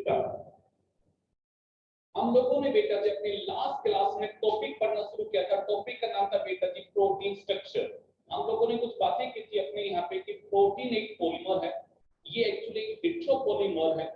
बेटा, हम लोगों ने बेटा जी अपनी लास्ट क्लास में टॉपिक पढ़ना शुरू किया था। टॉपिक का नाम था बेटा जी प्रोटीन स्ट्रक्चर। हम लोगों ने कुछ बातें की थी अपने यहाँ पे कि प्रोटीन एक पॉलीमर है, ये एक्चुअली एक हेटेरोपॉलीमर है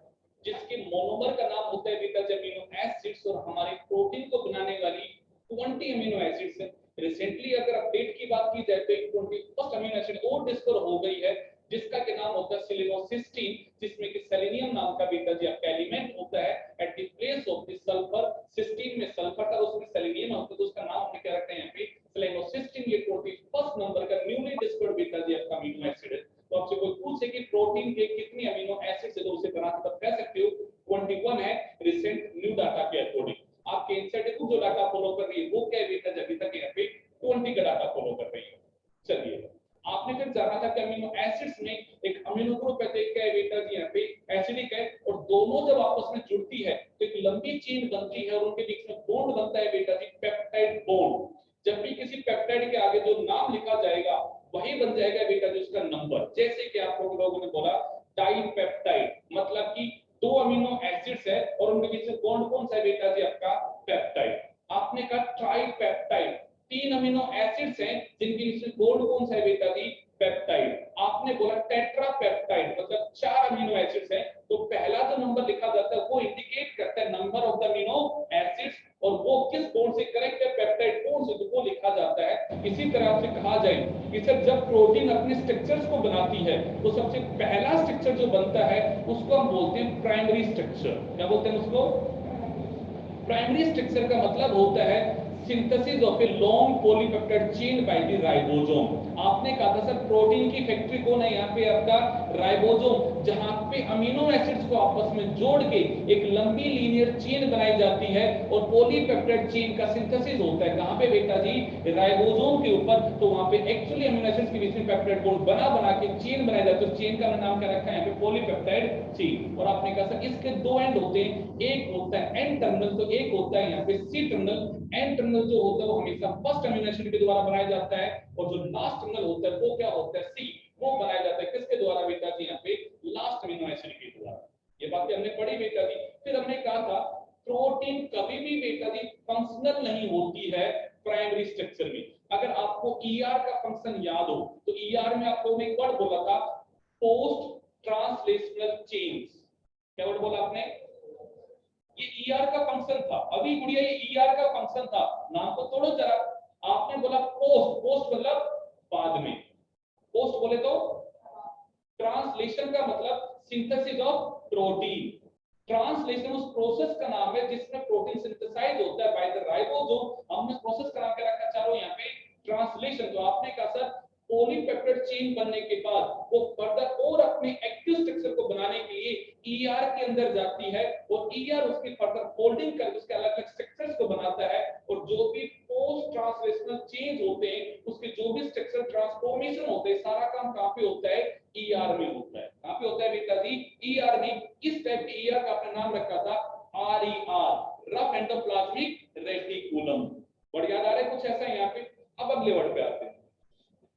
जिसके मोनोमर का नाम होता है बेटा जी अमीनो एसिड्स, और हमारे प्रोटीन को बनाने वाली 20 अमीनो एसिड्स है। रिसेंटली अगर अपडेट की बात की जाए तो एक 21st अमीनो एसिड और डिस्कवर हो गई है जिसका के नाम होता है सेलेनोसिस्टीन, जिसमें कि सेलेनियम नाम का बेटा जी आपका एलिमेंट होता है at the place of the sulphur. Cysteine में सल्फर था, उसमें सेलेनियम होता है, तो उसका नाम हमने क्या रखा है यहाँ पे सेलेनोसिस्टीन। ये 21st नंबर का न्यूली डिस्कवर्ड बेटा जी आपका अमीनो एसिड है। तो आपसे कोई पूछे कि प्रोटीन के कितने अमीनो एसिड्स है तो उसे बना के कह सकते हो 21 है रिसेंट न्यू डाटा के अकॉर्डिंग। आपके इनसाइड जो डाटा फॉलो कर रही है वो क्या है बेटा जी, अभी तक यहाँ पे 20 का डाटा फॉलो कर रही है। चलिए आपने फिर जाना था कि अमीनो एसिड्स में एक अमीनो ग्रुप है, क्या है बेटा जी यहाँ पे एसिडिक है, और दोनों जब आपस में जुड़ती है तो एक लंबी चेन बनती है और उनके बीच में बॉन्ड बनता है बेटा जी पेप्टाइड बॉन्ड। जब भी किसी पेप्टाइड के आगे जो नाम लिखा जाएगा वही बन जाएगा बेटा जी उसका नंबर। जैसे कि आप लोगों ने बोला डाइपेप्टाइड, मतलब कि दो अमीनो एसिड्स है और उनके बीच में बॉन्ड कौन सा है बेटा जी आपका पेप्टाइड। आपने कहा ट्राइपेप्टाइड, 3 अमीनो एसिड्स हैं जिनके बीच में बॉन्ड कौन सा है बेटा जी पेप्टाइड। आपने बोला टेट्रापेप्टाइड, मतलब 4 अमीनो एसिड्स हैं, तो पहला जो नंबर लिखा जाता है वो इंडिकेट करता है number of the amino acids और वो किस बॉन्ड से करेक्ट है पेप्टाइड बॉन्ड से, तो वो लिखा जाता है। इसी तरह से कहा जाए कि सर जब प्रोटीन अपने स्ट्रक्चर्स को बनाती है तो सबसे पहला स्ट्रक्चर जो बनता है उसको हम बोलते हैं प्राइमरी स्ट्रक्चर। क्या बोलते हैं उसको? प्राइमरी स्ट्रक्चर का मतलब होता है synthesis of a long polypeptide chain by the ribosome. आपने कहा था सर प्रोटीन की फैक्ट्री कौन है यहाँ पे आपका राइबोसोम, जहां पे अमीनो एसिड्स को आपस में जोड़ के एक लंबी लीनियर चेन बनाई जाती है और पॉलीपेप्टाइड चेन का सिंथेसिस होता है। कहां पे बेटा जी? राइबोसोम के ऊपर। तो वहां पे एक्चुअली अमीनो एसिड्स के बीच में पेप्टाइड बॉन्ड बना के चेन बनाई जाती है। तो चेन का नाम क्या रखा है यहाँ पे पॉलीपेप्टाइड चेन। और आपने कहा सर इसके दो एंड होते हैं, एक होता है एन टर्मिनल, तो एक होता है यहाँ पे सी टर्मिनल। एन टर्मिनल जो होता है वो हमेशा फर्स्ट अमीनो एसिड के द्वारा बनाया जाता है और जो लास्ट टर्मिनल होता है वो क्या होता है सी, वो बनाया जाता है किसके द्वारा बेटा जी यहाँ पे लास्ट अमीनो एसिड के द्वारा। ये बातें हमने पढ़ी बेटा जी। फिर हमने कहा था प्रोटीन कभी भी बेटा जी फंक्शनल नहीं होती है प्राइमरी स्ट्रक्चर में। अगर आपको ईआर का फंक्शन याद हो तो ईआर में आपको एक वर्ड बोला था पोस्ट ट्रांसलेशनल चेन्स। क्या वर्ड बोला आपने? ये ईआर का फंक्शन था। अभी गुड़िया ये ईआर का फंक्शन था, नाम को तोड़ो जरा। आपने बोला पोस्ट, पोस्ट मतलब बाद में, पोस्ट बोले तो ट्रांसलेशन का मतलब सिंथेसिस ऑफ प्रोटीन। ट्रांसलेशन उस प्रोसेस का नाम है जिसमें प्रोटीन सिंथेसाइज होता है बाय द राइबोसोम। हमने प्रोसेस का नाम क्या रखा चारों यहाँ पे ट्रांसलेशन। तो आपने कहा सर पॉलीपेप्टाइड चेन बनने के बाद वो फर्दर और अपने एक्टिव स्ट्रक्चर को बनाने के लिए ईआर के अंदर जाती है और ईआर उसकी फर्दर फोल्डिंग करके उसके अलग अलग स्ट्रक्चर्स को बनाता है। और जो भी पोस्ट ट्रांसलेशनल चेंज होते हैं उसके जो भी स्ट्रक्चरल ट्रांसफॉर्मेशन होते हैं सारा काम कहां पे होता है? ईआर में होता है। कहां पे होता है बेटा जी? ईआर में। इस टाइप के ईआर का आपने नाम रखा था RER, rough endoplasmic reticulum. Word याद आ रहा है कुछ ऐसा यहाँ पे? अब अगले वर्ड पे आते हैं।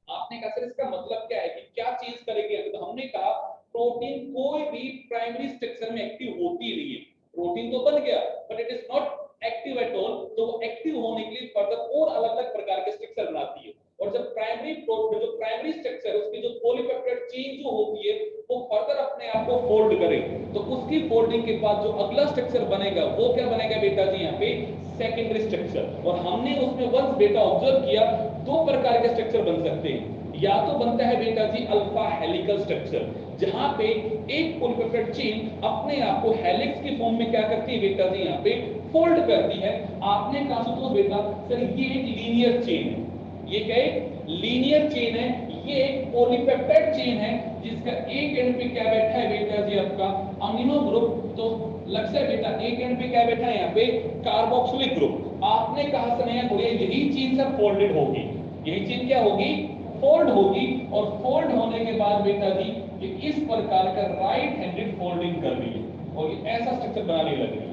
आपने कहा सर इसका मतलब क्या है कि क्या चेंज करेगी? तो हमने कहा प्रोटीन कोई भी प्राइमरी स्ट्रक्चर में एक्टिव होती नहीं है। प्रोटीन तो बन गया but it is not active at all. तो वो एक्टिव होने के लिए फर्दर और अलग अलग प्रकार के स्ट्रक्चर बनाती है। और जब प्राइमरी प्रोटीन जो प्राइमरी स्ट्रक्चर है उसकी जो पॉलीपेप्टाइड चेन जो होती है वो फर्दर अपने आप को फोल्ड करे, तो उसकी फोल्डिंग के बाद जो अगला स्ट्रक्चर बनेगा वो क्या बनेगा बेटा जी यहाँ पे? Secondary structure. और हमने उसमें वंस बेटा ऑब्जर्व किया दो प्रकार के स्ट्रक्चर बन सकते हैं। या तो बनता है बेटा जी अल्फा हेलिकल स्ट्रक्चर, जहां पे एक पॉलीपेप्टाइड चेन अपने आप को हेलिक्स की फॉर्म में क्या करती है बेटा जी यहाँ पे फोल्ड करती है। आपने कहा तो बेटा सर ये एक लीनियर चेन है। ये क्या है? लीनियर चेन है। ये एक पॉलीपेप्टाइड चेन है जिसका एक एंड पे क्या बैठा है बेटा जी आपका अमीनो ग्रुप। तो लक्ष्य है बेटा एक एंड पे क्या बैठा है यहाँ पे? Carboxylic group. आपने कहा समय थोड़ी यही चेन सब फोल्डेड होगी। यही चेन क्या होगी? फोल्ड होगी। और फोल्ड होने के बाद बेटा जी ये इस प्रकार का राइट हैंडेड फोल्डिंग कर रही है और ये ऐसा स्ट्रक्चर बनाने लग रही है।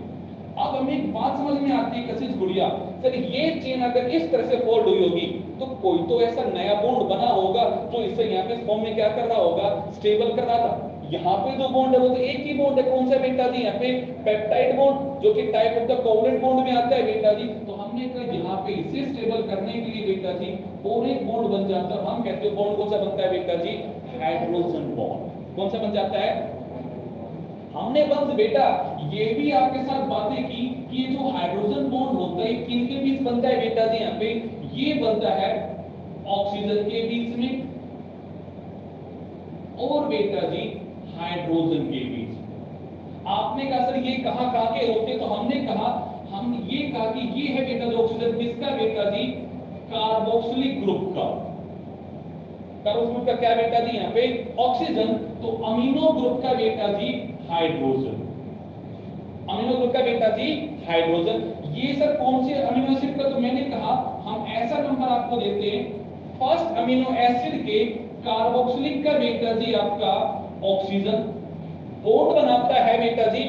अब हमें एक बात समझ में आती है कशिश गुड़िया, सर ये चेन अगर इस तरह से फोल्ड हुई होगी तो कोई तो ऐसा नया बॉन्ड बना होगा जो इसे यहाँ पे फॉर्म में क्या कर रहा होगा? स्टेबल कर रहा था। यहाँ पे जो बॉन्ड है वो तो एक ही बॉन्ड है, कौन सा बेटा जी, यहाँ पे पेप्टाइड बॉन्ड जो कि type of the covalent bond में आता है बेटा जी। तो हमने कहा यहाँ पे इसे स्टेबल करने के लिए बेटा जी और एक बॉन्ड बन जाता है, हम कहते हैं बॉन्ड कौन सा बनता है बेटा जी, हाइड्रोजन बॉन्ड। कौन सा बन जाता है? हमने बस बेटा ये भी आपके साथ बातें की कि ये जो हाइड्रोजन बॉन्ड होता है किन के बीच बनता है बेटा जी, यहाँ पे ये बनता है ऑक्सीजन के बीच में और बेटा जी हाइड्रोजन के बीच। आपने कहा सर ये कहां कहां के होते हैं, तो हमने कहा हम ये कहा कि ये है बेटा जो ऑक्सीजन किसका बेटा जी, कार्बोक्सिलिक ग्रुप का। कार्बोक्सिलिक ग्रुप का क्या बेटा जी, यहाँ पे ऑक्सीजन, तो अमीनो ग्रुप का बेटा जी हाइड्रोजन, अमीनो ग्रुप का बेटा जी हाइड्रोजन। ये सर कौन से अमीनो एसिड का, तो मैंने कहा हम ऐसा नंबर आपको देते हैं, फर्स्ट अमीनो एसिड के कार्बोक्सिलिक का बेटा जी आपका ऑक्सीजन, बॉन्ड बनाता है बेटा जी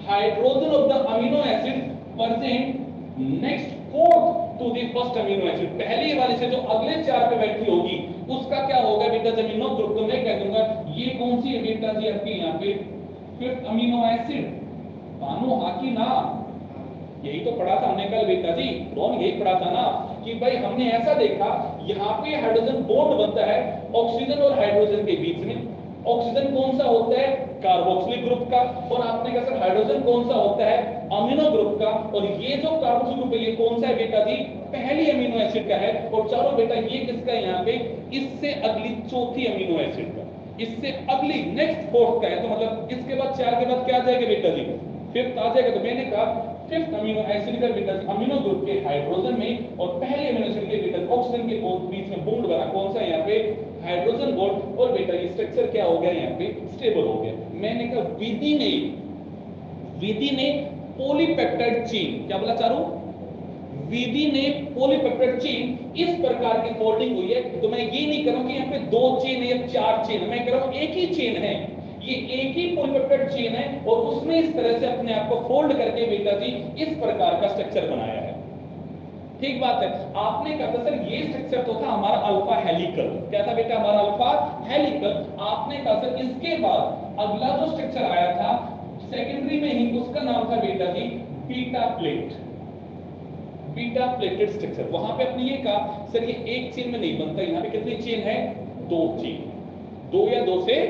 hydrogen of the amino acid present next fourth to the first amino acid. पहले वाले से जो अगले चार पे बैठी होगी उसका क्या होगा बेटा अमीनो ग्रुप, तो मैं कह दूंगा ये कौन सी है बेटा जी आपके यहाँ पे फिफ्थ अमीनो एसिड। मानो हाँ कि ना, यही तो पढ़ा था हमने कल बेटा जी, कौन यही पढ़ा था ना कि भाई हमने ऐसा देखा यहाँ पे हाइड्रोजन बॉन्ड बनता है ऑक्सीजन और हाइड्रोजन के बीच में। ऑक्सीजन कौन सा होता है, कार्बोक्सिलिक ग्रुप का, और आपने कहा सर हाइड्रोजन कौन सा होता है, अमीनो ग्रुप का। और ये जो कार्बोक्सिलिक ग्रुप है ये कौन सा है बेटा जी, पहली अमीनो एसिड का है। और चारों बेटा ये किसका है यहाँ पे, इससे अगली चौथी अमीनो एसिड का, इससे अगली नेक्स्ट फोर्थ का है। तो मतलब इसके बाद चार के बाद क्या आ जाएगा बेटा जी, फिफ्थ आ जाएगा। तो मैंने कहा फिफ्थ अमीनो एसिड का बेटा अमीनो ग्रुप के हाइड्रोजन में और पहले अमीनो एसिड के बेटा ऑक्सीजन के बीच में बॉन्ड बना, कौन सा यहाँ पे, हाइड्रोजन बॉन्ड। और बेटा ये स्ट्रक्चर क्या हो गया यहाँ पे, स्टेबल हो गया। मैंने कहा विधि ने पॉलीपेप्टाइड चेन, क्या बोला चारों, विधि ने पॉलीपेप्टाइड चेन इस प्रकार की फोल्डिंग हुई है। तो मैं ये नहीं कर रहा हूं कि यहाँ पे दो चेन है या चार चेन है, मैं कह रहा हूं एक ही चेन है, ये एक ही पॉलीपेप्टाइड चेन है और उसने इस तरह से अपने आप को फोल्ड करके बेटा जी इस प्रकार का स्ट्रक्चर बनाया है। ठीक बात है। आपने कहा था सर ये स्ट्रक्चर तो था हमारा अल्फा हेलिकल, क्या था बेटा हमारा अल्फा हेलिकल। आपने कहा सर इसके बाद अगला जो स्ट्रक्चर आया था सेकेंडरी में ही, उसका नाम था बेटा जी beta plate, beta plated structure. वहां पे अपने ये कहा सर ये एक चेन में नहीं बनता, यहाँ पे कितनी चेन है, दो चेन, दो या दो से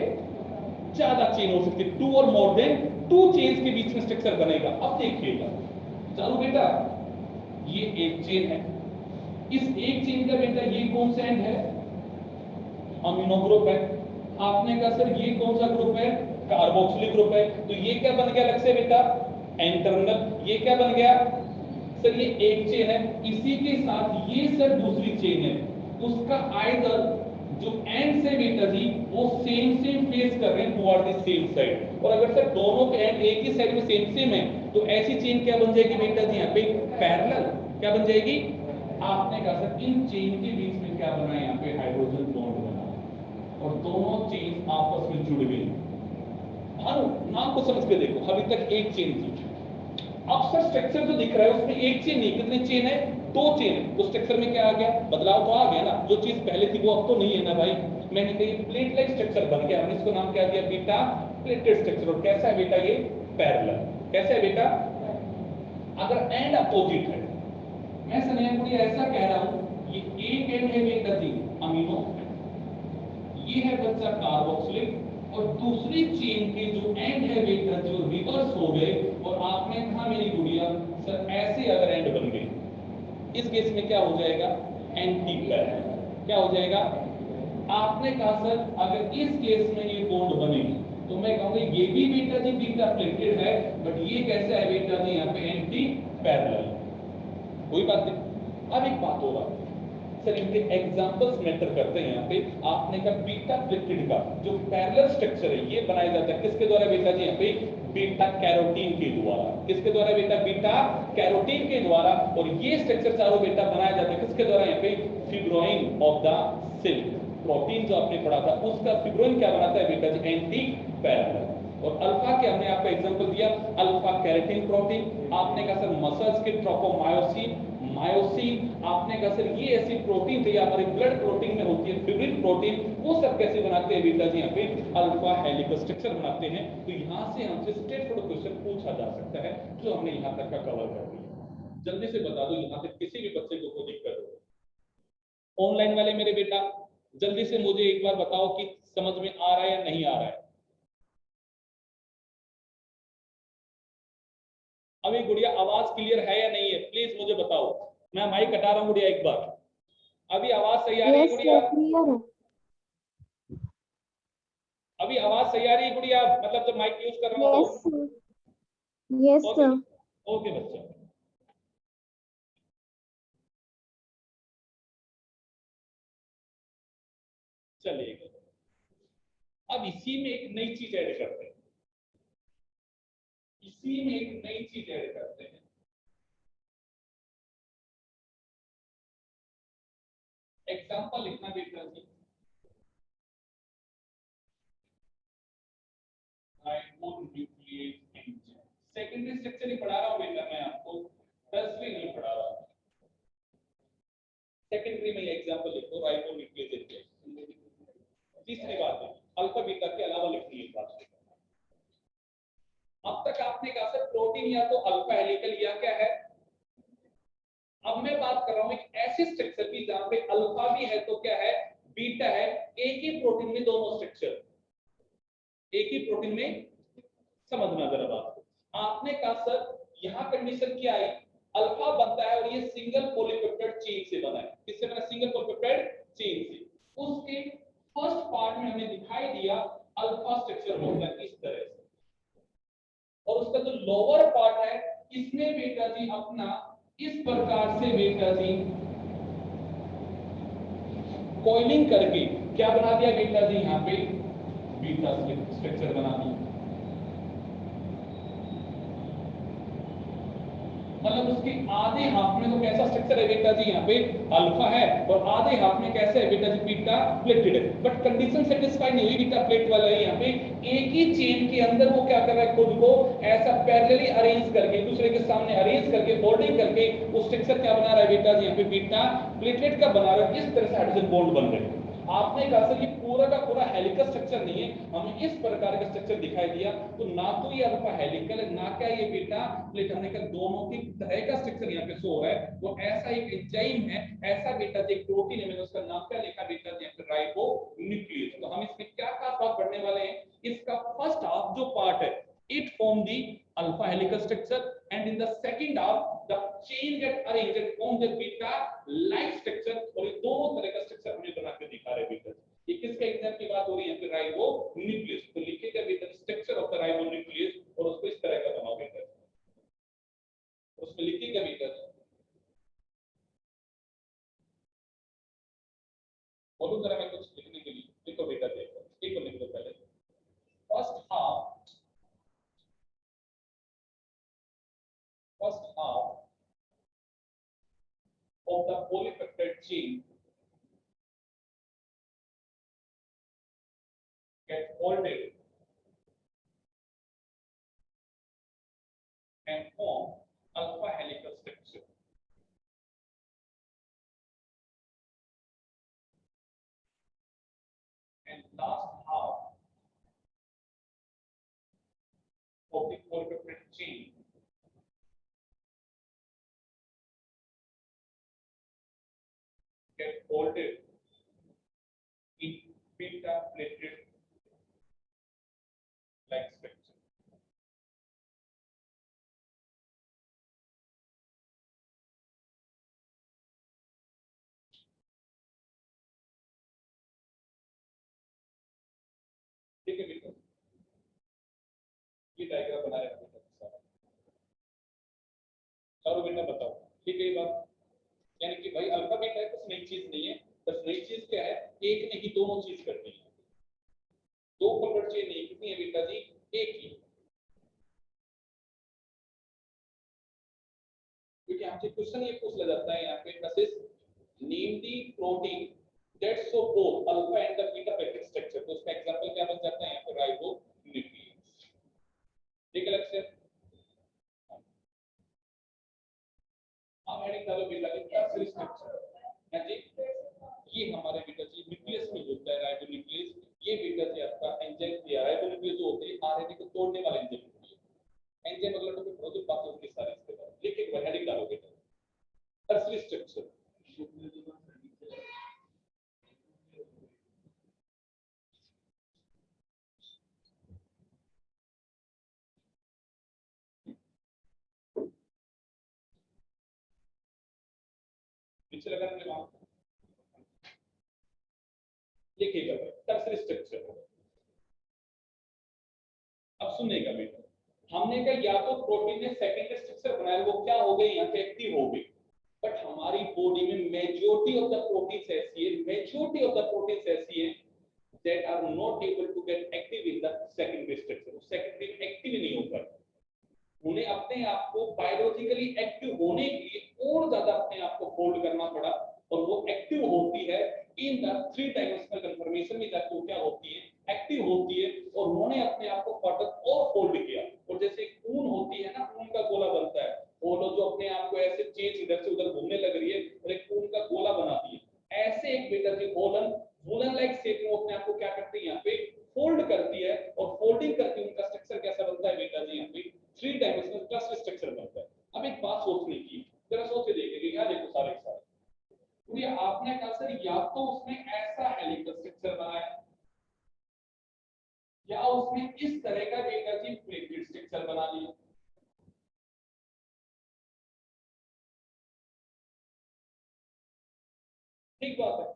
ज्यादा चेन हो सकती है, टू और मोर देन टू चेन्स के बीच में स्ट्रक्चर बनेगा। अब देखिएगा चलो बेटा ये एक चेन है, इस एक चेन का बेटा ये कौन सा एंड है, अमीनो ग्रुप है। आपने कहा सर ये कौन सा ग्रुप है, कार्बोक्सिलिक ग्रुप है। तो ये क्या बन गया अलग से बेटा, इंटरनल। ये क्या बन गया सर, ये एक चेन है, इसी के साथ ये सर दूसरी चेन है, उसका आइदर जो एंड से बेटा जी वो सेम फेस कर रहे हैं टुवर्ड द सेम साइड। और अगर सर दोनों के एंड एक ही साइड में सेम है तो ऐसी चेन क्या बन जाएगी बेटा जी यहाँ पे, पैरेलल। क्या बन जाएगी, आपने कहा सर इन चेन के बीच में क्या बना है, यहाँ पे हाइड्रोजन बॉन्ड बना और दोनों चेन आपस में जुड़ गई। नाम को समझ के देखो, अभी तक एक चेन थी, अब सर स्ट्रक्चर जो दिख रहा है उसमें एक चेन नहीं, कितने चेन है, दो चेन है। तो स्ट्रक्चर में क्या आ गया, बदलाव तो आ गया ना, जो चीज पहले थी वो अब तो नहीं है ना भाई। मैंने कहा प्लेट लाइक स्ट्रक्चर बन गया, हमने इसको नाम क्या दिया, बीटा प्लेटेड स्ट्रक्चर। और कैसा है बेटा ये, पैरेलल। कैसा है बेटा, अगर एंड अपोजिट है, मैं सनैपुरी ऐसा कह रहा हूं, ये एक एंड है बेटा जी अमीनो, ये है बच्चा कार्बोक्सिलिक, और दूसरी चेन के जो एंड है बेटा जो रिवर्स हो गए। और आपने कहा मेरी गुड़िया सर ऐसे अगर एंड बन गए, इस केस में क्या हो जाएगा, एंटी पैरेलल। क्या हो जाएगा, आपने कहा सर अगर इस केस में ये बॉन्ड बनेगी तो मैं कहूंगा ये भी बेटा जी बीटा प्लेटेड है, बट ये कैसा है बेटा जी यहाँ पे एंटी पैरेलल। कोई बात नहीं। अब एक बात होगा सर, इनके एग्जांपल्स मैटर करते हैं यहाँ पे। आपने कहा बीटा प्लेटेड का जो पैरेलल स्ट्रक्चर है ये बनाया जाता है किसके द्वारा बेटा जी, यहाँ पे बीटा कैरोटीन के द्वारा। किसके द्वारा बेटा, बीटा कैरोटीन के द्वारा। और ये स्ट्रक्चर चारों बेटा बनाया जाता है किसके द्वारा, यहाँ पे फिब्रोइन ऑफ द सेल, प्रोटीन जो आपने पढ़ा था उसका फिब्रोइन क्या बनाता है बेटा जी, एंटी पैरेलल। और अल्फा के हमने आपको एग्जांपल दिया, अल्फा कैरोटीन प्रोटीन। आपने कहा सर मसल्स के ट्रोपोमायोसिन, मायोसिन, आपने कहा सर ये ऐसी प्रोटीन थी हमारे ब्लड प्रोटीन में होती है, फिब्रिल प्रोटीन, वो सब कैसे बनाते हैं बेटा जी? यहाँ पे अल्फा हेलिकल स्ट्रक्चर बनाते हैं। तो यहाँ से हमसे स्ट्रेट फॉरवर्ड क्वेश्चन पूछा जा सकता है जो हमने यहाँ तक का कवर कर दिया। जल्दी से बता दो यहाँ से किसी भी बच्चे को कोई दिक्कत हो। ऑनलाइन वाले मेरे बेटा जल्दी से मुझे एक बार बताओ कि समझ में आ रहा है या नहीं आ रहा है। अभी गुड़िया आवाज क्लियर है या नहीं है, प्लीज मुझे बताओ। मैं माइक हटा रहा हूँ गुड़िया एक बार। अभी आवाज सही आ रही है गुड़िया? क्लियर है। अभी आवाज सही आ रही है गुड़िया, मतलब जब माइक यूज कर रहा हूँ तो? Yes okay sir. ओके बच्चा। चलिए अब इसी में एक नई चीज ऐड करते हैं, इसी में एक नई चीज ऐड करते हैं। एग्जांपल लिखना बेटा जी, राइबोन्यूक्लियेज एंजाइम। सेकेंडरी स्ट्रक्चर ही पढ़ा रहा हूं बेटा मैं आपको, टर्सरी नहीं पढ़ा रहा हूं। सेकेंडरी में एग्जांपल लिखो राइबोन्यूक्लियेज एंजाइम। तीसरी बात है अल्फा बीटा के अलावा लिखनी है बात। अब तक आपने कहा सर प्रोटीन या तो अल्फा हेलिकल या क्या है। अब मैं बात कर रहा हूं एक ऐसे स्ट्रक्चर की जहां पे अल्फा भी है तो क्या है, बीटा है। एक ही प्रोटीन में दोनों स्ट्रक्चर, एक ही प्रोटीन में। समझना जरा बात को। आपने कहा सर यहां कंडीशन क्या आई, अल्फा बनता है और ये सिंगल पॉलीपेप्टाइड चेन से बना है। किससे बना? सिंगल पॉलीपेप्टाइड चेन से। उसके फर्स्ट पार्ट में हमें दिखाई दिया अल्फा स्ट्रक्चर होता है इस तरह से, और उसका जो लोअर पार्ट है इसमें बेटा जी अपना इस प्रकार से बेटा जी कॉइलिंग करके क्या बना दिया बेटा जी, यहाँ पे बीटा स्ट्रक्चर बना दिया। मतलब उसके आधे हाथ में तो कैसा स्ट्रक्चर है बेटा जी, यहाँ पे अल्फा है, और आधे हाथ में कैसे है बेटा जी, बीटा प्लेटेड है। बट कंडीशन सेटिस्फाई नहीं हुई, बीटा प्लेट वाला है यहाँ पे एक ही चेन के अंदर वो क्या कर रहा है, खुद को ऐसा पैरेलली अरेंज करके दूसरे के सामने अरेंज करके फोल्डिंग करके वो स्ट्रक्चर क्या बना रहा है बेटा जी, यहाँ पे बीटा प्लेटलेट का बना रहा है। इस तरह से हाइड्रोजन बॉन्ड बन रहे हैं। आपने कहा सर ये पूरा का पूरा हेलिकल स्ट्रक्चर नहीं है, हमें इस प्रकार का स्ट्रक्चर दिखाई दिया, तो ना तो ये अल्फा हेलिकल है ना क्या ये बीटा प्लेट, हमने कहा दोनों की तरह का स्ट्रक्चर यहाँ पे शो हो रहा है। वो ऐसा एक एंजाइम है, ऐसा बेटा जी एक प्रोटीन है, मैंने उसका नाम क्या लिखा बेटा जी, राइबोन्यूक्लियेज। तो हम इसमें क्या खास बात पढ़ने वाले हैं, इसका फर्स्ट हाफ जो पार्ट है it form the alpha helical structure, and in the second half the chain get arranged and form the beta like structure। और ये दोनों तरह का स्ट्रक्चर हमें बना के दिखा रहे बेटा। ये किसके एग्जाम की बात हो रही है, फिर राइबोन्यूक्लियेज। तो लिखेगा बेटा स्ट्रक्चर ऑफ द राइबोन्यूक्लियेज और उसको इस तरह का बनाओ बेटा, उसमें लिखेगा बेटा। बोलो जरा मैं कुछ लिखने के लिए, देखो बेटा देखो, एक को लिख दो पहले। first half of the polypeptide chain get folded and form alpha helical structure, and last half of the polypeptide chain get folded in beta plated like structure। ठीक है बेटा, ये डायग्राम बना रहे बेटा। चलो बेटा बताओ, ठीक है ये बात, यानी कि भाई अल्फा बीटा है कुछ नई चीज नहीं है, बस नई चीज क्या है, एक नहीं दोनों चीज करनी है। दो पकड़ चेन नहीं, कितनी है बेटा जी, एक ही। क्योंकि हमसे क्वेश्चन ये पूछ लिया जाता है यहाँ पे, assist name the protein that show both alpha and the beta packet structure. तो उसका एग्जांपल क्या बन जाता है यहाँ पे, राइबोन्यूक्लियेज। ठीक है लक्ष्य। अब हेडिंग डालो बेटा पीछे लगा वहां लिखिएगा टर्सरी स्ट्रक्चर। अब सुनिएगा बेटा, हमने कहा या तो प्रोटीन ने सेकेंडरी स्ट्रक्चर बनाया, वो क्या हो गई यहाँ पे एक्टिव हो गई, बट हमारी बॉडी में मेजॉरिटी ऑफ द प्रोटीन्स ऐसी है, मेजॉरिटी ऑफ द प्रोटीन्स ऐसी है that are not able to get active in the secondary structure, secondary में एक्टिव नहीं हो पाते, उन्हें अपने आप को बायोलॉजिकली एक्टिव होने के लिए और ज्यादा अपने आप को फोल्ड करना पड़ा, और वो एक्टिव होती है in the three dimensional conformation में जाकर क्या होती है एक्टिव होती है, और उन्होंने अपने आप को फर्दर और फोल्ड किया, और जैसे ऊन होती है ना, ऊन का गोला बनता है, वो जो अपने आप को ऐसे चेंज इधर से उधर घूमने लग रही है और एक ऊन का गोला बनाती है, ऐसे एक बेटा की वुलन लाइक शेप में अपने आप को क्या करती है यहाँ पे फोल्ड करती है, और फोल्डिंग करके उनका स्ट्रक्चर कैसा बनता है बेटा जी यहाँ पे थ्री डायमेंशनल क्लस्टर स्ट्रक्चर बनता है। अब एक बात सोचने की, जरा सोच के देखिए, यहाँ देखो सारे सारे, तो ये आपने कहा सर या तो उसने ऐसा हेलिकल स्ट्रक्चर बनाया, या उसने इस तरह का बेटा जी प्लेटेड स्ट्रक्चर बना लिया। ठीक बात है,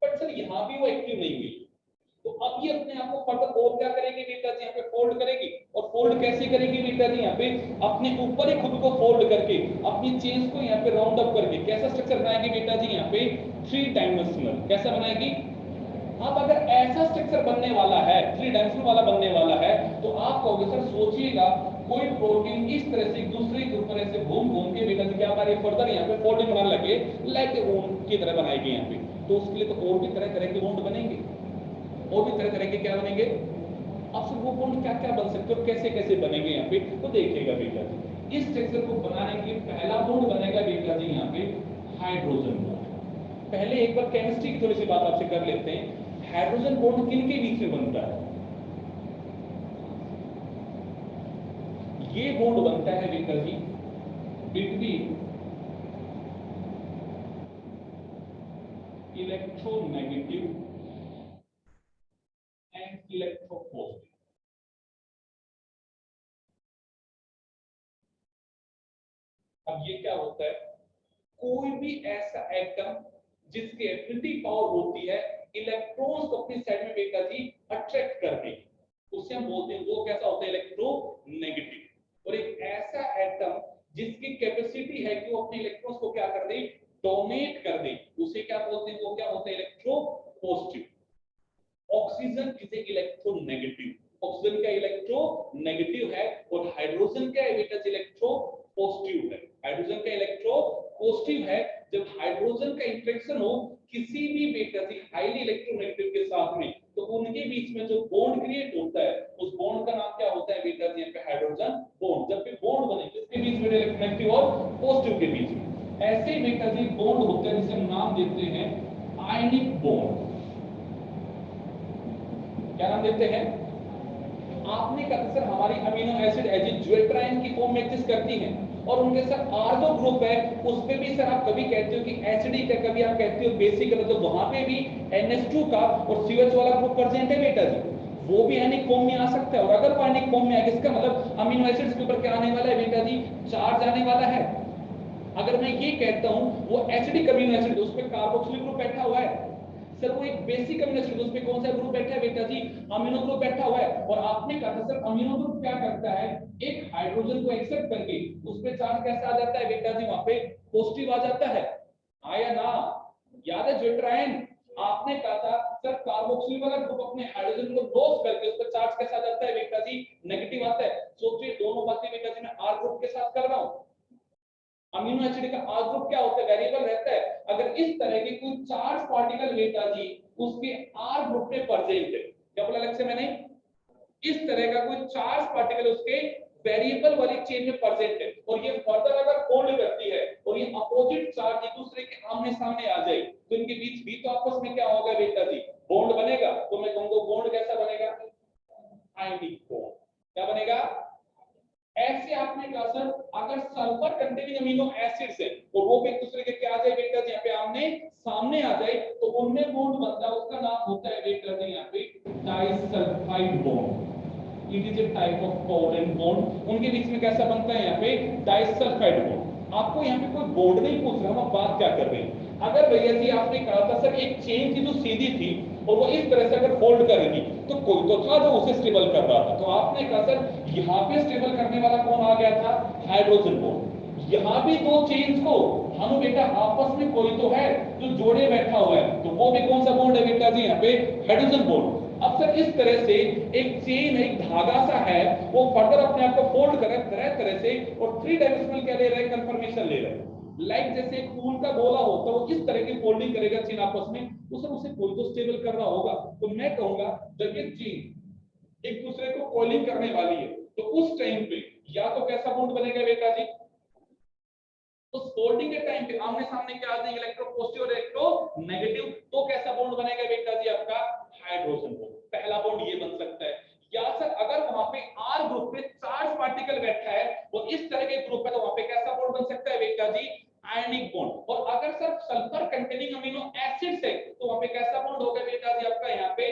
बट सर यहाँ भी वो एक्टिव नहीं हुई, तो अब ये अपने आप को फर्दर और क्या करेगी बेटा जी यहाँ पे फोल्ड करेगी, और फोल्ड कैसे करेगी बेटा जी यहाँ पे अपने ऊपर ही खुद को फोल्ड करके अपनी चेन्स को यहाँ पे राउंड अप करके कैसा स्ट्रक्चर बनाएगी बेटा जी यहाँ पे थ्री डायमेंशनल, कैसा बनाएगी। अब अगर ऐसा स्ट्रक्चर बनने वाला है, थ्री डायमेंशनल वाला बनने वाला है, तो आप कहोगे सर सोचिएगा कोई प्रोटीन इस तरह से दूसरे के ऊपर ऐसे घूम घूम के बेटा जी क्या हमारे फर्दर यहाँ पे फोल्डिंग बनाने लगे, लाइक ऊन की तरह बनाएगी यहाँ पे, तो उसके लिए तो और भी तरह तरह के बॉन्ड बनेंगे, और भी तरह तरह के क्या बनेंगे। अब से वो बॉन्ड क्या क्या बन सकते हैं और कैसे कैसे बनेंगे यहाँ पे, तो देखिएगा बेटा जी इस स्ट्रक्चर को बनाने के लिए पहला बॉन्ड बनेगा बेटा जी यहाँ पे हाइड्रोजन बॉन्ड। पहले एक बार केमिस्ट्री की थोड़ी सी बात आपसे कर लेते हैं, हाइड्रोजन बॉन्ड किन के बीच में बनता है, ये बॉन्ड बनता है बेटा जी बिटवीन इलेक्ट्रोनेगेटिव एंड इलेक्ट्रोपॉजिटिव। अब ये क्या होता है, कोई भी ऐसा एटम जिसकी एफिनिटी पावर होती है इलेक्ट्रॉन्स को अपनी साइड में बेटा जी अट्रैक्ट करने, उसे हम बोलते हैं वो कैसा होता है इलेक्ट्रोनेगेटिव। और एक ऐसा एटम जिसकी कैपेसिटी है कि वो अपने इलेक्ट्रॉन्स को क्या कर दे डोनेट कर दे, उसे क्या बोलते हैं, वो क्या होता है electropositive. Oxygen is electronegative, oxygen का इलेक्ट्रोनेगेटिव है, और हाइड्रोजन का बेटा इलेक्ट्रोपॉजिटिव है। हाइड्रोजन का इलेक्ट्रोपॉजिटिव है, जब हाइड्रोजन का इंटरेक्शन हो किसी भी बेटा जी हाईली इलेक्ट्रोनेगेटिव के साथ में, तो उनके बीच में जो बॉन्ड क्रिएट होता है उस बॉन्ड का नाम क्या होता है बेटा जी यहाँ पे हाइड्रोजन बॉन्ड। जब भी बॉन्ड बने किसके बीच में इलेक्ट्रोनेगेटिव और पॉजिटिव के बीच में, ऐसे बेटा जी बॉन्ड होता है जिसे हम नाम देते हैं आयनिक बॉन्ड। क्या नाम देते हैं, आपने कहा सर हमारी अमीनो एसिड ज्वेट्राइन की फॉर्म में एग्जिस्ट करती है, और उनके साथ आर्गो ग्रुप है, उस पे भी सर आप कभी कहते हो कि एसिडिक है, कभी आप कहते हो बेसिक है, तो वहां पे भी NH2 का और CH वाला ग्रुप प्रेजेंट है बेटा जी, वो भी आयनिक फॉर्म में आ सकता है। और अगर वो आयनिक फॉर्म में आएगा इसका मतलब अमीनो एसिड्स के ऊपर क्या आने वाला है बेटा जी चार्ज आने वाला है। अगर मैं ये कहता हूं वो एसिडिक अमीनो एसिड, उस पे कार्बोक्सिलिक ग्रुप बैठा हुआ है, सर वो एक बेसिक अमीनो एसिड, उस पे कौन सा ग्रुप बैठा है बेटा जी अमीनो ग्रुप बैठा हुआ है, और आपने कहा था सर अमीनो ग्रुप क्या करता है एक हाइड्रोजन को एक्सेप्ट करके उस पे चार्ज कैसा आ जाता है बेटा जी वहां पे पॉजिटिव आ जाता है, आया ना, याद है ज्वेट्राइन। आपने कहा था सर कार्बोक्सिल वाला ग्रुप अपने हाइड्रोजन को लॉस करके उस पे चार्ज कैसा आ जाता है बेटा जी नेगेटिव आता है। सोचिए दोनों बातें बेटा जी मैं आर ग्रुप के साथ कर रहा हूं, अमीनो एसिड का आर ग्रुप क्या होता है वेरिएबल रहता है, अगर इस तरह के कोई चार्ज पार्टिकल बेटा जी उसके आर ग्रुप में प्रेजेंट है, क्या बोला अलग से मैंने, इस तरह का कोई चार्ज पार्टिकल उसके वेरिएबल वाली चेन में प्रेजेंट है, और ये फर्दर अगर फोल्ड करती है और ये अपोजिट चार्ज एक दूसरे के आमने सामने आ जाए, तो इनके बीच भी तो आपस में क्या होगा बेटा जी बॉन्ड बनेगा। तो मैं कहूंगा बॉन्ड कैसा बनेगा आयनिक बॉन्ड, क्या बनेगा। ऐसे आपने कहा सर अगर सल्फर कंटेनिंग अमीनो एसिड्स है और वो भी एक दूसरे के क्या आ जाए बेटा जी यहाँ पे आमने सामने आ जाए, तो उनमें बॉन्ड बनता है, उसका नाम होता है बेटा जी यहाँ पे disulphide bond. It is a type of covalent bond, उनके बीच में कैसा बनता है यहाँ पे डाइसल्फाइड बॉन्ड। आपको यहाँ पे कोई बॉन्ड नहीं पूछ रहा, हम बात क्या कर रहे हैं, अगर भैया जी आपने कहा था सर एक चेन थी जो सीधी थी और वो इस तरह से अगर फोल्ड कर रही थी तो कोई तो था जो उसे स्टेबल कर रहा था, तो आपने कहा सर यहाँ पे स्टेबल करने वाला कौन आ गया था? Hydrogen bond. यहाँ भी दो चेन्स को हम बेटा आपस में कोई तो है जो जोड़े बैठा हुआ है, तो वो भी कौन सा बॉन्ड है बेटा जी? यहाँ पे हाइड्रोजन बॉन्ड। अब सर इस तरह से एक चेन एक धागा सा है, वो फर्दर अपने आप को फोल्ड कर रहा है तरह से, और थ्री डायमेंशनल क्या ले रहा है? कंफर्मेशन ले रहा है। लाइक जैसे एक फूल का गोला होता है, वो किस तरह की फोल्डिंग करेगा चेन आपस में, तो सर उसे कोई तो स्टेबल कर रहा होगा। तो मैं कहूंगा जब ये चेन एक दूसरे को कॉलिंग करने वाली है तो उस टाइम पे या तो कैसा बॉन्ड बनेगा बेटा जी? तो फोल्डिंग के टाइम पे आमने सामने क्या आ जाएंगे? इलेक्ट्रो पॉजिटिव और इलेक्ट्रो नेगेटिव, तो कैसा बॉन्ड बनेगा बेटा जी? आपका हाइड्रोजन बॉन्ड। पहला बॉन्ड ये बन सकता है। या सर अगर वहां पे आर ग्रुप में चार्ज पार्टिकल बैठा है वो इस तरह के ग्रुप है, तो वहां पे कैसा बॉन्ड बन सकता है बेटा जी? Ionic bond. और अगर sir sulphur containing amino acids है तो वहां पे कैसा बॉन्ड होगा बेटा जी? आपका यहाँ पे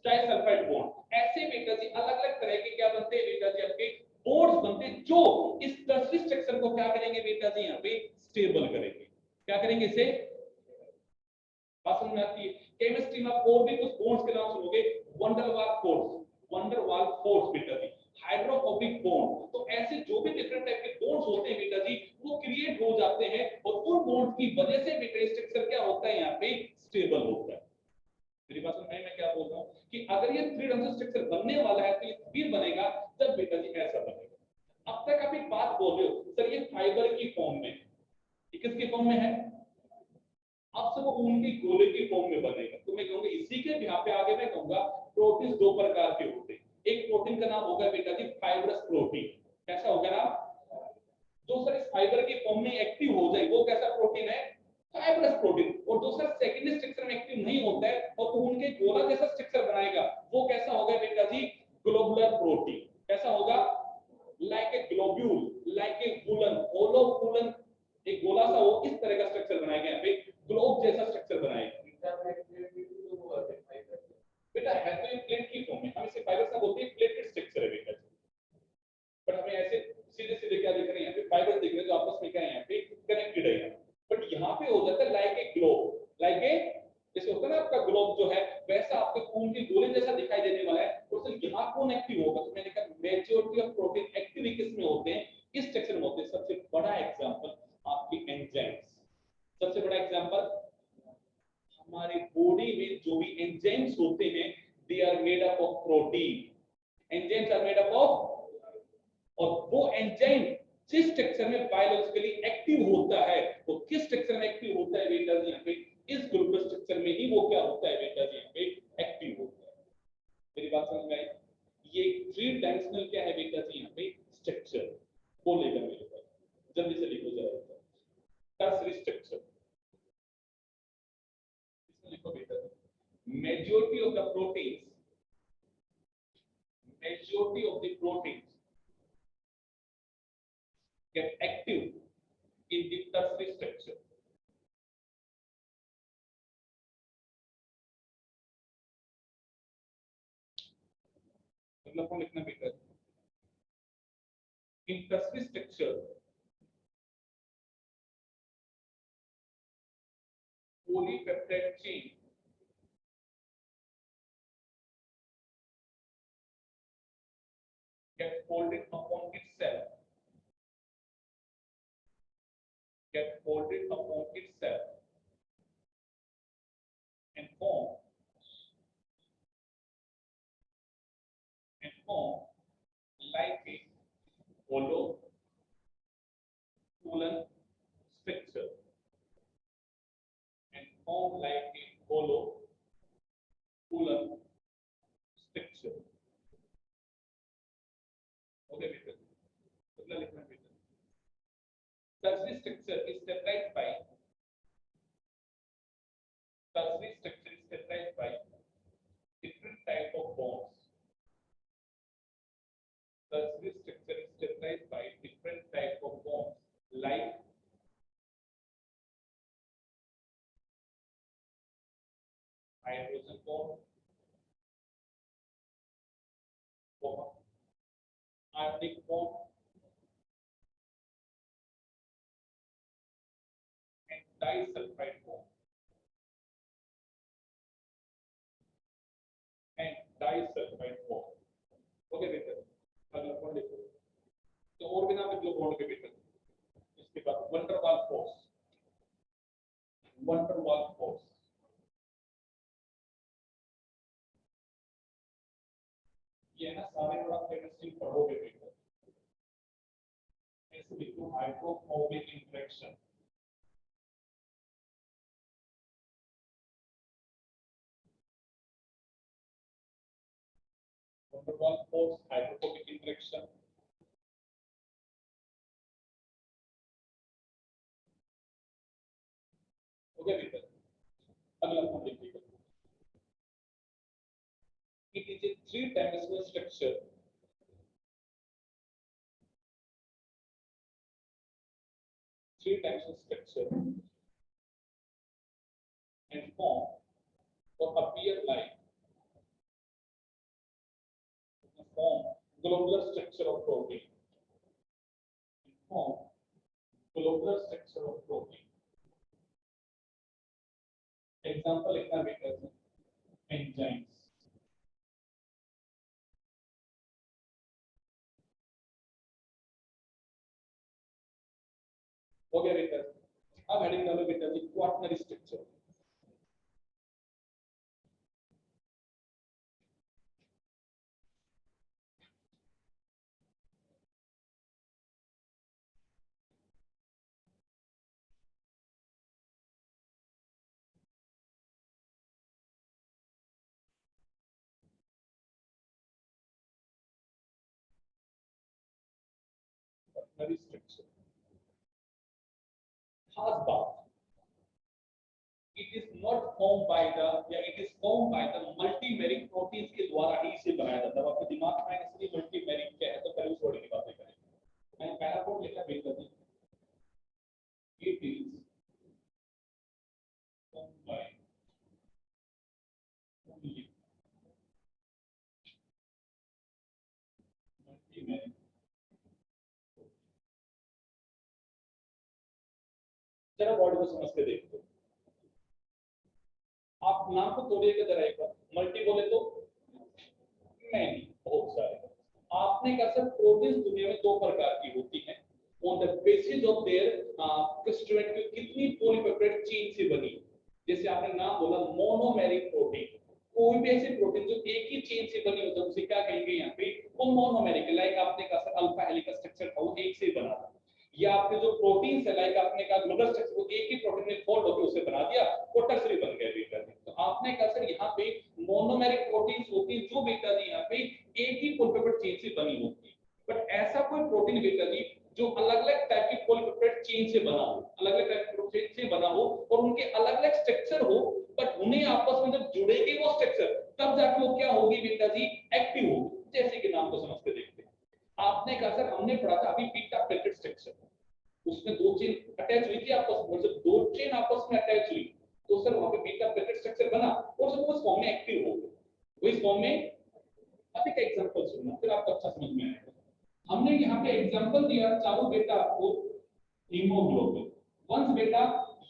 डाइसल्फाइड बॉन्ड। ऐसे बेटा जी अलग अलग तरह के क्या बनते हैं बेटा जी? आपके बॉन्ड्स बनते हैं जो इस टर्सरी स्ट्रक्चर को क्या करेंगे बेटा जी? यहाँ पे स्टेबल करेंगे। क्या करेंगे? इसे बात समझ में आती है? केमिस्ट्री में आप और भी कुछ बॉन्ड्स के नाम सुनोगे, वंडरवाल फोर्स, वंडरवाल फोर्स बेटा जी, हाइड्रोफोबिक बॉन्ड। तो ऐसे जो भी डिफरेंट टाइप के बॉन्ड्स होते हैं बेटा जी वो क्रिएट हो जाते हैं, और उन बॉन्ड्स की वजह से बेटा स्ट्रक्चर क्या होता है? यहाँ पे स्टेबल होता है। मेरी बात समझ में? मैं क्या बोल रहा हूँ कि अगर ये थ्री डायमेंशनल स्ट्रक्चर बनने वाला है तो ये तभी बनेगा जब बेटा जी ऐसा बनेगा। अब तक आप एक बात बोल रहे हो सर ये फाइबर की फॉर्म में, ये किसकी फॉर्म में है? अब सब ऊन की गोले की फॉर्म में बनेगा। तो मैं कहूंगा इसी के यहाँ पे आगे मैं कहूंगा प्रोटीन दो प्रकार के होते हैं। एक प्रोटीन का नाम होगा बेटा जी फाइब्रस प्रोटीन। कैसा होगा नाम? जो सर इस फाइबर की फॉर्म में एक्टिव हो जाए वो कैसा प्रोटीन है? Fibrous protein. और जो सर सेकेंडरी स्ट्रक्चर में एक्टिव नहीं होता है और उनके गोला जैसा स्ट्रक्चर बनाएगा वो कैसा होगा बेटा जी? Globular protein. कैसा होगा? Like a globule, like a woollen, hollow woollen, एक गोला सा हो इस तरह का स्ट्रक्चर बनाएगा, यहाँ पे ग्लोब जैसा स्ट्रक्चर बनाएगा। बेटा है तो ये प्लेट की फॉर्म में, हम इसे फाइबर सा बोलते हैं, प्लेटेड स्ट्रक्चर है बेटा। बट हमें ऐसे सीधे सीधे क्या दिख रहे हैं? यहाँ पे फाइबर दिख रहे हैं जो आपस में क्या है? यहाँ पे कनेक्टेड है। बट यहाँ पे हो जाता है like a globe, like a जैसे होता है ना आपका ग्लोब जो है वैसा आपके खून के गोले जैसा दिखाई देने वाला है। और सर यहाँ कौन एक्टिव होगा? तो मैंने कहा मेजॉरिटी ऑफ प्रोटीन एक्टिव किस में होते हैं? इस सेक्शन में होते हैं। सबसे बड़ा एग्जांपल आपकी एंजाइम्स। सबसे बड़ा एग्जांपल हमारी बॉडी में जो भी एंजाइम्स होते हैं they are made up of protein. Enzymes are made up of, और वो एंजाइम जिस स्ट्रक्चर में बायोलॉजिकली एक्टिव होता है वो किस स्ट्रक्चर में एक्टिव होता है बेटा जी? यहाँ पे इस ग्लूकोज स्ट्रक्चर में ही वो क्या होता है बेटा जी? यहाँ पे एक्टिव होता है। मेरी बात समझ में आई? ये थ्री डायमेंशनल क्या है बेटा जी? यहाँ पे स्ट्रक्चर को लेकर मेरे पास जल्दी से लिखो जरा टर्सरी स्ट्रक्चर। इसमें लिखो बेटा majority of the proteins, majority of the proteins get active in the tertiary structure. मतलब को लिखना बेटा in tertiary structure polypeptide chain get folded upon itself, get folded upon itself and form like a hollow coolant structure and form like a hollow coolant structure. Okay बेटा, अगला लिखना बेटा tertiary structure is characterized by different type of bonds. Tertiary structure is characterized by different type of bonds like hydrogen bond, ionic bond, and disulfide bond. छोड़ के बेटा, इसके बाद van der Waals force, van der Waals force, ये है ना सारे थोड़ा केमिस्ट्री पढ़ोगे बेटा, ऐसे लिखो hydrophobic interaction, van der Waals force, hydrophobic interaction. हो गया बेटा, अगला हम देखिएगा, it is a three-dimensional structure, three-dimensional structure and form or appear like the form globular structure of protein, form globular structure of protein. Example लिखना बेटा, enzymes, हो गया बेटा। अब हेडिंग डालो बेटा जी क्वाटरनरी स्ट्रक्चर, क्वाटरनरी स्ट्रक्चर। खास बात, it is not formed by the या it is formed by the multimeric proteins के द्वारा ही इसे बनाया जाता है। आपके दिमाग में आएगा कि multimeric क्या है, तो पहले उस वर्ड की बातें करें। मैंने पहला कोड लिखा बेटा जी, it is formed by only multimeric। जरा वर्ड को समझ के देखो, आप नाम को तोड़िएगा जरा एक बार, मल्टी बोले तो मैनी, बहुत सारे। आपने कहा सर प्रोटीन्स दुनिया में दो प्रकार की होती हैं, on the basis of their constituent कितनी पॉलीपेप्टाइड चेन से बनी। जैसे आपने नाम बोला मोनोमेरिक प्रोटीन, कोई भी ऐसे प्रोटीन जो एक ही चेन से बनी होता है उसे क्या कहेंगे यहाँ पे, वो मोनोमेरिक। लाइक आपने कहा सर अल्फा हेलिकल स्ट्रक्चर था वो एक से बना था, या आपके जो प्रोटीन है लाइक आपने कहा ग्लोबल स्ट्रक्चर वो एक ही प्रोटीन में फोल्ड होकर उसे बना दिया, वो टर्सरी बन गया बेटा जी। तो आपने कहा सर यहाँ पे मोनोमेरिक प्रोटीन्स होती है जो बेटा जी यहाँ पे एक ही पॉलीपेप्टाइड चेन से बनी होती है। बट ऐसा कोई प्रोटीन बेटा जी जो अलग-अलग टाइप की पॉलीपेप्टाइड चेन से बना हो, अलग-अलग टाइप की प्रोटीन से बना हो और उनके अलग-अलग स्ट्रक्चर हो, बट उन्हें आपस में जब जुड़ेगी वो स्ट्रक्चर तब जाके वो क्या होगी बेटा जी, एक्टिव होगी। जैसे कि नाम को समझ के देखते हैं, आपने कहा सर हमने पढ़ा था अभी बीटा प्लेटेड स्ट्रक्चर, उसमें दो चेन अटैच हुई थी आपस में, जब दो चेन आपस में अटैच हुई तो सर वहां पे बीटा प्लेटेड स्ट्रक्चर बना और सब उस फॉर्म में एक्टिव हो गए। वो इस फॉर्म में, अभी का एग्जांपल सुनना फिर आपको अच्छा समझ में आएगा। हमने यहाँ पे एग्जांपल दिया चारों बेटा आपको हीमोग्लोबिन। वंस बेटा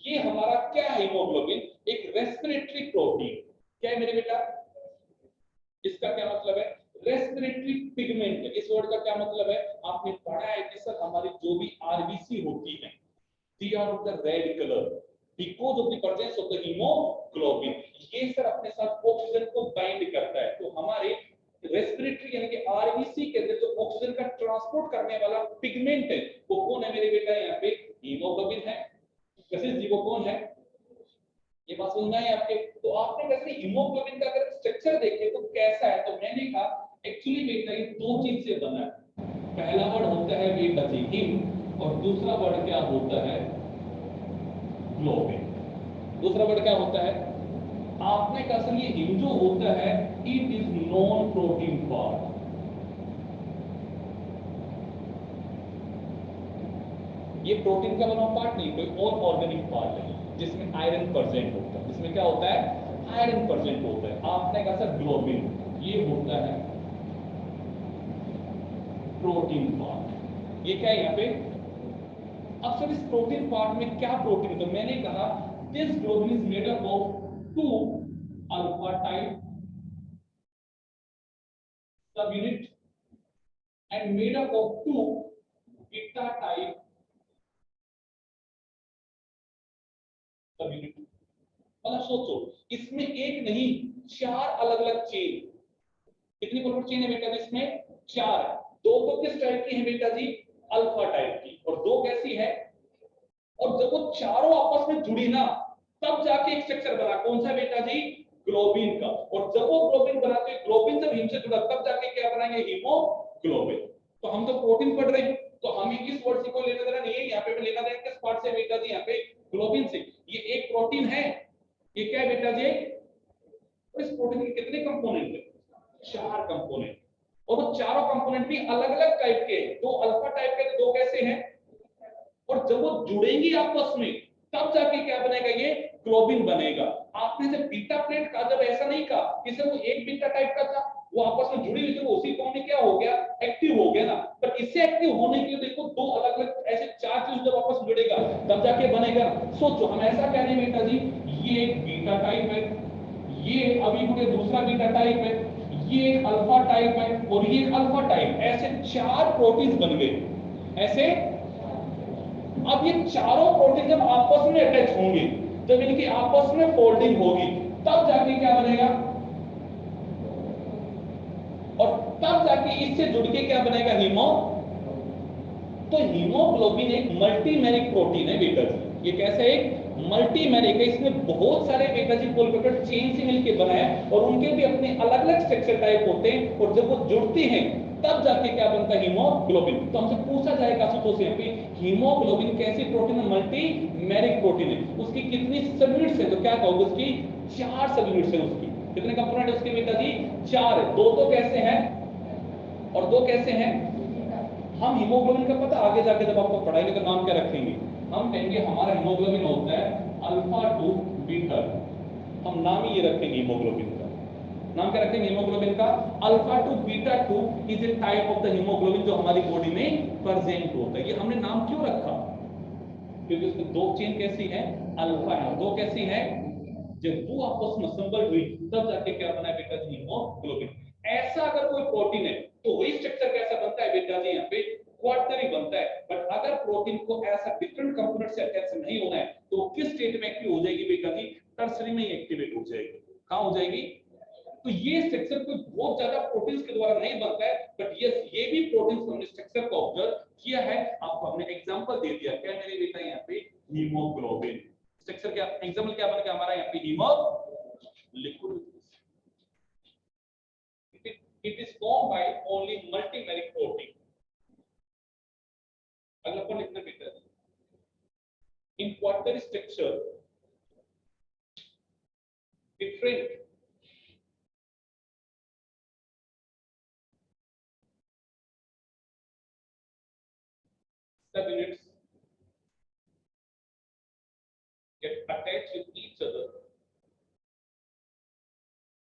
ये हमारा क्या है हीमोग्लोबिन, एक रेस्पिरेटरी प्रोटीन। क्या है मेरे बेटा, इसका क्या मतलब है, रेस्पिरेटरी पिगमेंट। इस वर्ड का क्या मतलब है, आपने पढ़ा है कि सर हमारी जो भी आरबीसी होती है they are of the red colour because of the presence of the haemoglobin. ये सर अपने साथ ऑक्सीजन को बाइंड करता है। तो हमारे रेस्पिरेटरी यानी कि आरबीसी के अंदर जो ऑक्सीजन का ट्रांसपोर्ट करने वाला पिगमेंट है वो कौन है मेरे बेटा, यहाँ पे हीमोग्लोबिन है। कैसे जी वो कौन है, ये बात समझना है आपके। तो आपने कैसे हीमोग्लोबिन का अगर स्ट्रक्चर देखे तो कैसा है, तो मैंने कहा एक्चुअली बेटा ये दो चीज से बना है। पहला वर्ड होता है बेटा जी हिम और दूसरा वर्ड क्या होता है ग्लोबिन। दूसरा वर्ड क्या होता है, आपने कहा सर ये हिम जो होता है it is non protein part. ये प्रोटीन का बना पार्ट नहीं, कोई और ऑर्गेनिक पार्ट है जिसमें आयरन प्रेजेंट होता है। जिसमें क्या होता है, आयरन प्रेजेंट होता है। आपने कहा सर ग्लोबिन ये होता है प्रोटीन पार्ट। ये क्या है यहाँ पे, अब सर इस प्रोटीन पार्ट में क्या प्रोटीन, तो मैंने कहा this globin is made up of two alpha type subunit and made up of two beta type subunit. मतलब सोचो इसमें एक नहीं 4 अलग अलग चेन, कितनी कोलमर चेन है बेटा जी इसमें 4 है। दो तो किस टाइप की है बेटा जी अल्फा टाइप की, और दो कैसी है, और जब वो चारों आपस में जुड़ी ना तब जाके एक स्ट्रक्चर बना, कौन सा बेटा जी ग्लोबिन का। और जब वो ग्लोबिन बनाते हैं, ग्लोबिन जब हिम से जुड़ा तब जाके क्या बनाएंगे हीमोग्लोबिन। तो हम तो प्रोटीन पढ़ रहे हैं तो हमें इस वर्ड से कोई लेना देना नहीं है, यहाँ पे लेना देना किस पार्ट से बेटा जी, यहाँ पे ग्लोबिन से। ये एक प्रोटीन है, ये क्या है बेटा जी, और इस प्रोटीन के कितने कंपोनेंट है 4 कंपोनेंट, और वो चारों कंपोनेंट भी अलग अलग टाइप के हैं, दो अल्फा टाइप के दो कैसे हैं, और जब वो जुड़ेंगी आपस में तब जाके क्या बनेगा ये ग्लोबिन बनेगा। आपने जब बीटा प्लेट का जब ऐसा नहीं कहा कि सर वो एक बीटा टाइप का था, वो आपस में जुड़ी हुई थी, वो उसी फॉर्म में क्या हो गया एक्टिव हो गया ना। पर इससे एक्टिव होने के लिए देखो दो अलग अलग ऐसे 4 चीज जब आपस में जुड़ेगा तब जाके बनेगा। सोचो हम ऐसा कह रहे हैं बेटा जी ये एक बीटा टाइप है, ये अभी मुझे दूसरा बीटा टाइप है, ये एक अल्फा टाइप है और ये एक अल्फा टाइप, ऐसे 4 प्रोटीन बन गए ऐसे। अब ये चारों प्रोटीन जब आपस में अटैच होंगे, जब इनकी आपस में फोल्डिंग होगी तब जाके क्या बनेगा, और तब जाके इससे जुड़ के क्या बनेगा हीमो। तो हीमोग्लोबिन एक मल्टीमेरिक प्रोटीन है बेटा जी, ये कैसा एक मल्टीमेरिक है, इसमें बहुत सारे बेटा जी पॉलीपेप्टाइड चेन से मिलकर बना है और उनके भी अपने अलग अलग स्ट्रक्चर टाइप होते हैं, और जब वो जुड़ते हैं तब जाके क्या बनता है हीमोग्लोबिन। तो हमसे पूछा जाएगा आशुतोष यहाँ पे हीमोग्लोबिन कैसी प्रोटीन है, मल्टीमेरिक प्रोटीन है, उसकी कितनी सब यूनिट्स है, तो क्या कहोगे उसकी 4 सब यूनिट्स है, उसकी कितने कंपोनेंट है उसके बेटा जी 4 है। दो तो कैसे हैं और दो कैसे हैं, हम हीमोग्लोबिन का पता आगे जाके जब आपको पढ़ाएंगे तो नाम क्या रखेंगे, हम कहेंगे हमारा हीमोग्लोबिन होता है अल्फा टू बीटा, हम नाम ही ये रखेंगे हीमोग्लोबिन का, नाम क्या रखेंगे हीमोग्लोबिन का alpha two beta two is a type of the haemoglobin जो हमारी बॉडी में प्रेजेंट होता है। ये हमने नाम क्यों रखा, क्योंकि उसकी दो चेन कैसी है अल्फा है, दो कैसी है, जब वो आपस में असम्बल हुई तब जाके क्या बना है बेटा जी हीमोग्लोबिन। ऐसा अगर कोई प्रोटीन है तो वही स्ट्रक्चर कैसा बनता है बेटा जी यहाँ पे क्वार्टरी बनता है। बट अगर प्रोटीन को ऐसा डिफरेंट कंपोनेंट से अटैच नहीं होना है तो किस स्टेट में एक्टिव हो जाएगी बेटा जी, टर्सरी में ही एक्टिवेट हो जाएगी। कहां हो जाएगी, तो ये स्ट्रक्चर कोई बहुत ज्यादा प्रोटीन्स के द्वारा नहीं बनता है, बट यस ये भी प्रोटीन्स हमने स्ट्रक्चर को ऑब्जर्व किया है, आपको हमने एग्जांपल दे दिया क्या मेरे बेटा यहाँ पे हीमोग्लोबिन स्ट्रक्चर क्या एग्जांपल क्या बन गया हमारा यहाँ पे haemo liquid, it is formed by only multimeric protein। अगला पर लिखना बेटा in quaternary structure different subunits get attached with each other